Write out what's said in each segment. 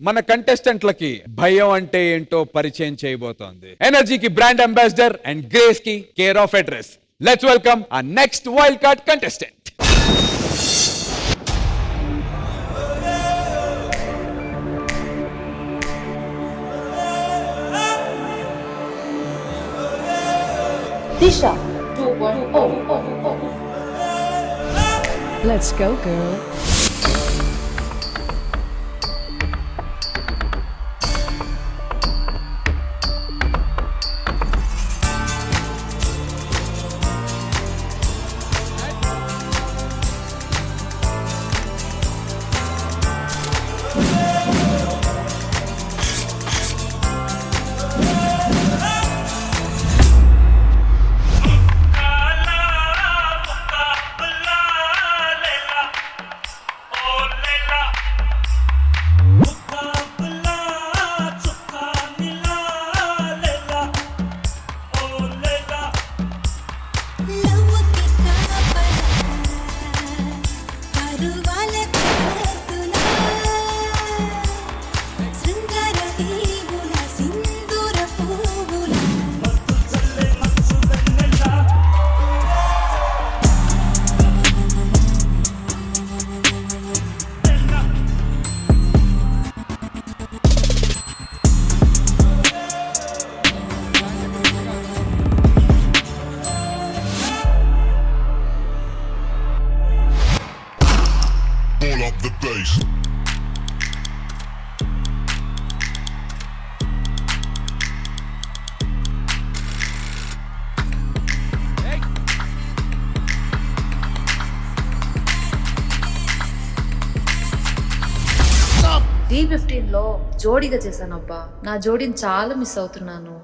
మన కంటెస్టెంట్లకి భయం అంటే ఏంటో పరిచయం చేయబోతోంది. ఎనర్జీకి బ్రాండ్ అంబాసిడర్ అండ్ గ్రేస్ కి care of address. Let's welcome ఆ next wild card contestant. Disha 2.0. Let's go, girl. The bass. D15లో జోడీగా చేశానబ్బా. నా జోడీని చాలా మిస్ అవుతున్నాను.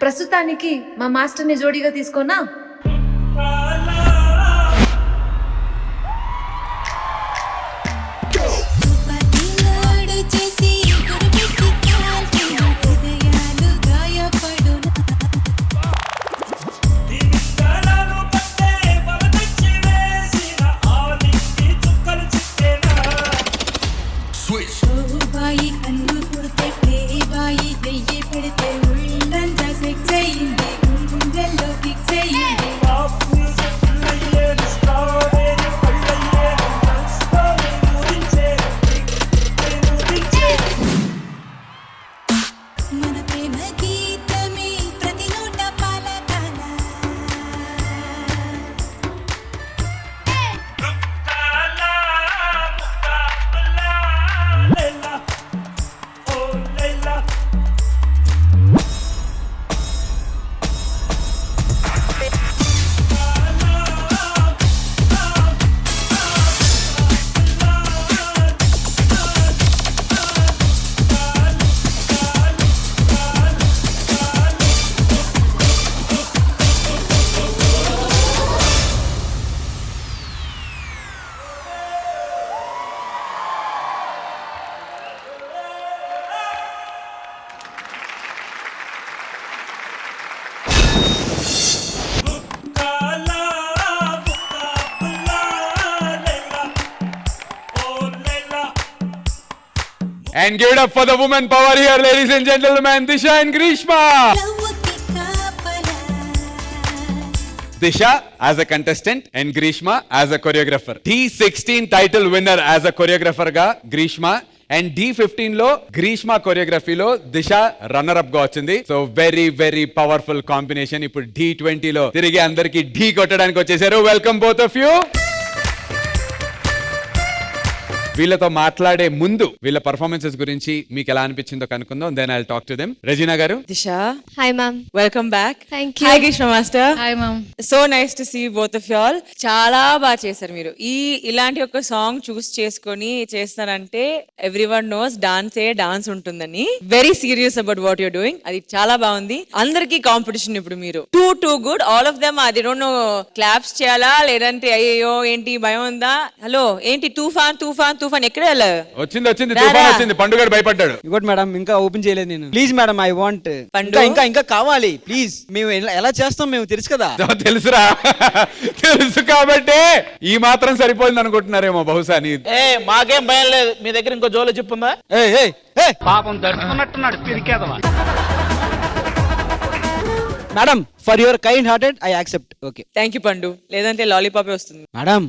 ప్రస్తుతానికి మా మాస్టర్ని జోడీగా తీసుకోనా? And give it up for the woman power here, ladies and gentlemen, Disha and Grishma. Disha as a contestant and Grishma as a choreographer. D16 title winner as a choreographer ga Grishma. And D15 లో గ్రీష్మ కొరియోగ్రఫీలో దిశ runner up గా వచ్చింది. So very very powerful combination. ఇప్పుడు D20 లో తిరిగి అందరికి ఢీ కొట్టడానికి వచ్చేసారు. Welcome both of you. వీళ్ళతో మాట్లాడే ముందు వీళ్ళ పర్ఫార్మెన్సెస్ గురించి మీకు ఎలా అనిపించిందో కనుక్కుందాం. Then I will talk to them. Regina గారు. Disha. Hi ma'am. Welcome back. Thank you. Hi Grishma Master. Hi ma'am. So nice to see both of y'all. చాలా బాగా చేశారు మీరు. ఇలాంటి ఒక సాంగ్ చూస్ చేసుకొని చేస్తారంటే ఎవ్రీవన్ నోస్ డాన్స్ ఉంటుందని. Very serious about what you're doing. అది చాలా బాగుంది. అందరికి కాంపిటీషన్ ఇప్పుడు మీరు. Too good. All of them అది డోంట్ నో క్లాప్స్ చేయాలా లేదంటే అయ్యో ఏంటి భయం ఉందా? హలో ఏంటి తుఫాన్ తుఫాన్ ఎక్కడ వెళ్ళావు? వచ్చింది తుఫాన్ వచ్చింది, పండుగ భయపడ్డాడు. ఇంకోటి మేడం, ఇంకా ఓపెన్ చేయలేదు నేను. Please madam, I want. పండు. ఇంకా కావాలి ప్లీజ్. మేము ఎలా చేస్తాం మేము తెలుసు కదా. తెలుసురా, తెలుసు కాబట్టే ఈ మాత్రం సరిపోయింది అనుకుంటున్నారేమో బహుశా. నీ మాకేం భయం లేదు, మీ దగ్గర ఇంకో జోలో చెప్పుందా? పాపం దడుచుకున్నట్టున్నాడు పిరికేదవా. Madam, for your kind hearted I accept. Okay thank you పండు, లేదంటే లాలీపాపే వస్తుంది. మేడం.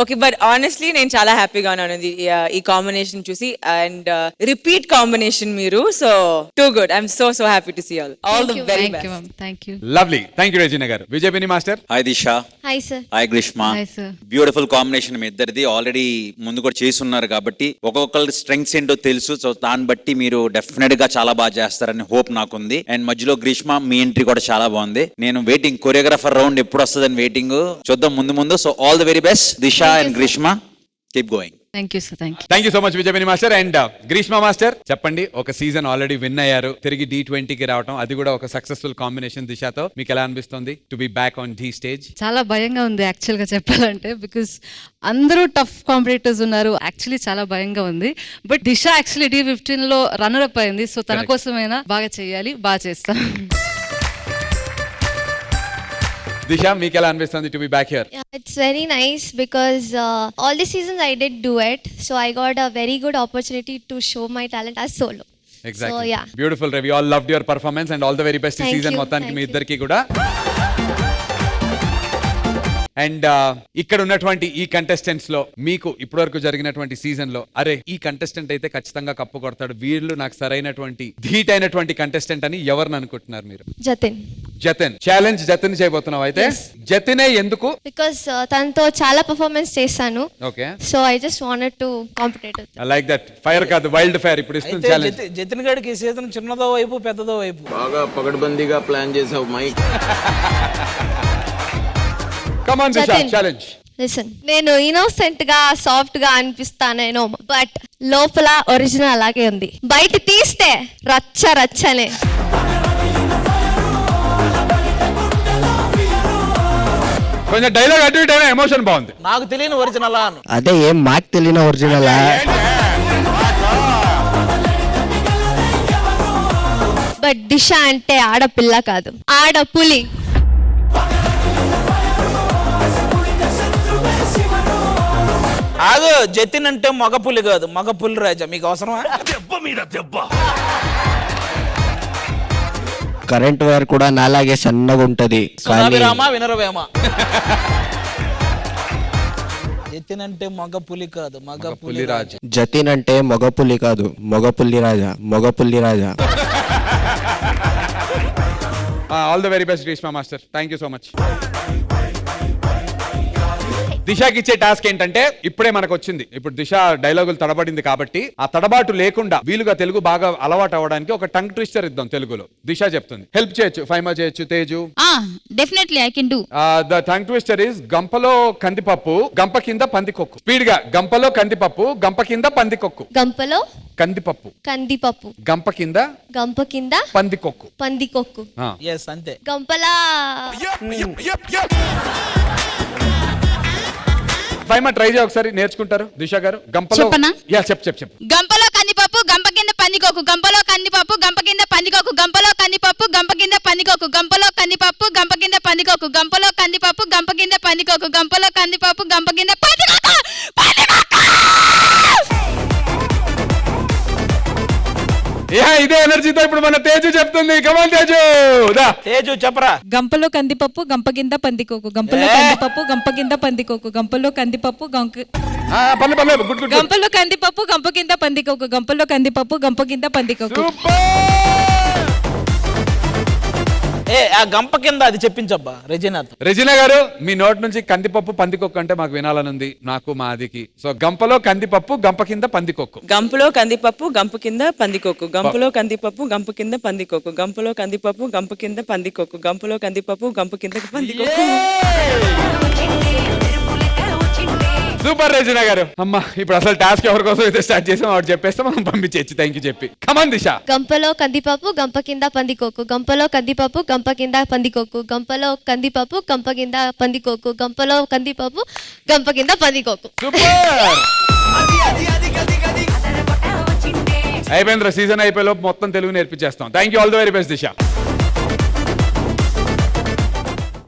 ఓకే, బట్ ఆనెస్ట్లీ నేను చాలా హ్యాపీగా ఉన్నాను ఈ కాంబినేషన్ చూసి. అండ్ రిపీట్ కాంబినేషన్ మీరు, so too good. I'm so happy to see all the very best. Thank you. Lovely, thank you Regina గారు. Vijaypini master. Hi Disha. Hi sir. Hi Greeshma. Hi sir. Beautiful combination మీ ఇద్దరిది. ఆల్రెడీ ముందు కూడా చేసి ఉన్నారు కాబట్టి ఒక్కొక్కరి స్ట్రెంగ్స్ ఏంటో తెలుసు. సో దాన్ని బట్టి మీరు డెఫినెట్ గా చాలా బాగా చేస్తారని హోప్ నాకుంది. అండ్ మధ్యలో గ్రీష్మ మీ ఎంట్రీ కూడా చాలా బాగుంది. నేను వెయిటింగ్, కొరియోగ్రాఫర్ రౌండ్ ఎప్పుడు వస్తుందని వెయిటింగ్. చూద్దాం ముందు. So all the very best Disha and Greeshma. Keep going. Thank you sir. Thank you so much Vijaypini master. And Greeshma master, చెప్పండి, ఒక సీజన్ ఆల్రెడీ విన్ అయ్యారు, తిరిగి D20కి రావడం, అది కూడా ఒక సక్సెస్ఫుల్ కాంబినేషన్ దిశతో. మీకు ఎలా అనిపిస్తుంది to be back on the stage? చాలా భయంగా ఉంది యాక్చువల్ గా చెప్పాలంటే, బికాస్ అందరూ టఫ్ కాంపిటేటర్స్ ఉన్నారు. యాక్చువల్లీ చాలా భయంగా ఉంది. బట్ దిశ యాక్చువల్లీ D15 లో రన్నర్ అప్ అయింది. సో తన కోసమైనా బాగా చేయాలి, బాగా చేస్తాం. దిశ, మీకు ఎలా అనిపిస్తుంది to be back here? It's very nice because all the seasons I did duet, so I got a very good opportunity to show my talent as solo. Exactly. So yeah. Beautiful. We all loved your performance and all the very best Thank season you. మొత్తానికి Thank me you. ఇద్దరికి కూడా. And ఇక్కడ ఉన్నటువంటి ఈ contestants లో మీకు ఇప్పటివరకు జరిగినటువంటి సీజన్ లో, అరే ఈ కంటెస్టెంట్ అయితే ఖచ్చితంగా కప్పు కొడతాడు, వీళ్ళు నాకు సరైనటువంటి ధీటైనటువంటి కంటెస్టెంట్ అని ఎవరిని అనుకుంటున్నారు మీరు? జతిన్. ఛాలెంజ్ జతిన్ చేయబోతున్నావు అయితే. జతినే ఎందుకు? Because తనతో చాలా పర్ఫార్మెన్స్ చేశాను. Okay. So I just wanted to compete with. I like that. Fire కాదు, వైల్డ్ ఫైర్. ఇప్పుడు ఇస్తుంది ఛాలెంజ్. జతిన్ గడికి ఈ సీజన్ చిన్నదో వైపు పెద్దదో వైపు. బాగా పగడ్బందీగా ప్లాన్ చేసావు Mike. Come on Disha, challenge. Listen, నేను ఇన్నోసెంట్ గా సాఫ్ట్ గా అనిపిస్తానేనో, బట్ లోపల ఒరిజినల్ అలాగే ఉంది. బయట తీస్తే రచ్చనే. కొంచెం డైలాగ్ అటు ఇటు ఎమోషన్ బాగుంది. నాకు తెలియని ఒరిజినల్ అను. అదే ఏం మాకు తెలియని ఒరిజినల్. బట్ దిశ అంటే ఆడపిల్ల కాదు, ఆడపులి. ఆగు, జతిన్ అంటే మగ పులి కాదు, మగ పులి రాజా. మీకు అవసరమా? దెబ్బ మీద దెబ్బ. కరెంట్ వైర్ కూడా నాలాగే సన్నగా ఉంటది. సునాభిరామా వినరవేమా. జతిన్ అంటే మగ పులి కాదు, మగ పులి రాజా. జతిన్ అంటే మగ పులి కాదు, మగ పుల్లి రాజా. మగ పుల్లి రాజా. All the very best Greeshma master. Thank you so much. దిశకి ఇచ్చే టాస్క్ ఏంటంటే, ఇప్పుడే మనకు వచ్చింది, ఇప్పుడు దిశ డైలాగులు తడబడింది కాబట్టి ఆ తడబాటు లేకుండా వీలుగా తెలుగు బాగా అలవాటు అవ్వడానికి ఒక టంగ్ ట్విస్టర్ ఇద్దాం తెలుగులో. దిశ చెప్తుంది, హెల్ప్ చేయొచ్చు. ఫైమా చేయొచ్చు, Teju. Definitely I can do. The tongue twister is గంపలో కందిపప్పు, గంప కింద పందికొక్కు. స్పీడ్ గా, గంపలో కందిపప్పు, గంప కింద పందికొక్కు. గంపలో కందిపప్పు, గంప కింద పందికొక్కు. ఎస్, అంతే. గంపలా ఫైమా ట్రై చేయ ఒకసారి, నేర్చుకుంటారు దిశ గారు. గంపలో చెప్పనా? యా చెప్పు. గంపలో కందిపప్పు, గంప కింద పందికొక్కు. గంపలో కందిపప్పు, గంప కింద పందికొక్కు. గంపలో కందిపప్పు, గంప కింద పందికొక్కు. గంపలో కందిపప్పు, గంప కింద పందికొక్కు. గంపలో కందిపప్పు, గంప కింద పందికొక్కు. గంపలో కందిపప్పు, గంప కింద పందికొక్కు. ఇదే ఎనర్జీతో ఇప్పుడు మన తేజు చెప్తుంది. కమాన్ తేజు, దా. తేజు చెప్పరా. గంపలో కందిపప్పు, గంప కింద పందికొక్కు. గంపలో కందిపప్పు, గంప కింద పందికొక్కు. గంపలో కందిపప్పు, పర్లేదు గుడ్. గంపలో కందిపప్పు, గంప కింద పందికొక్కు. గంపలో కందిపప్పు, గంప కింద పందికొక్కు. ఆ గంప కింద అది చెప్పించబ్బా రెజినా గారు. మీ నోట్ నుంచి కందిపప్పు పందికొక్కు అంటే మాకు వినాలనుంది, నాకు మా అదికి. సో గంపలో కందిపప్పు, గంప కింద పందికొక్కు. గంపలో కందిపప్పు, గంప కింద పందికొక్కు. గంపలో కందిపప్పు, గంప కింద పందికొక్కు. గంపలో కందిపప్పు, గంప కింద పందికొక్కు. గంపలో కందిపప్పు, గంప కింద పందికొక్కు. సూపర్ రచన గారు. అమ్మా ఇప్పుడు అసలు టాస్క్ ఎవరి కోసం అయితే స్టార్ట్ చేసాం ఆవిడ చెప్పేస్తే మనం పంపించేచ్చు. థ్యాంక్ యూ చెప్పి. కమాన్ దిశ. గంపలో కందిపప్పు గంప కింద పందికోకు, గంపలో కందిపప్పు గంప కింద పందికోకు, గంపలో కందిపప్పు గంప కింద పందికోకు, గంపలో కందిపప్పు గంప కింద పందికోకు. సూపర్. అయిపోయింది సీజన్ అయిపోయేలోపు మొత్తం తెలుగు నేర్పించేస్తాం. Thank you, all the very best Disha.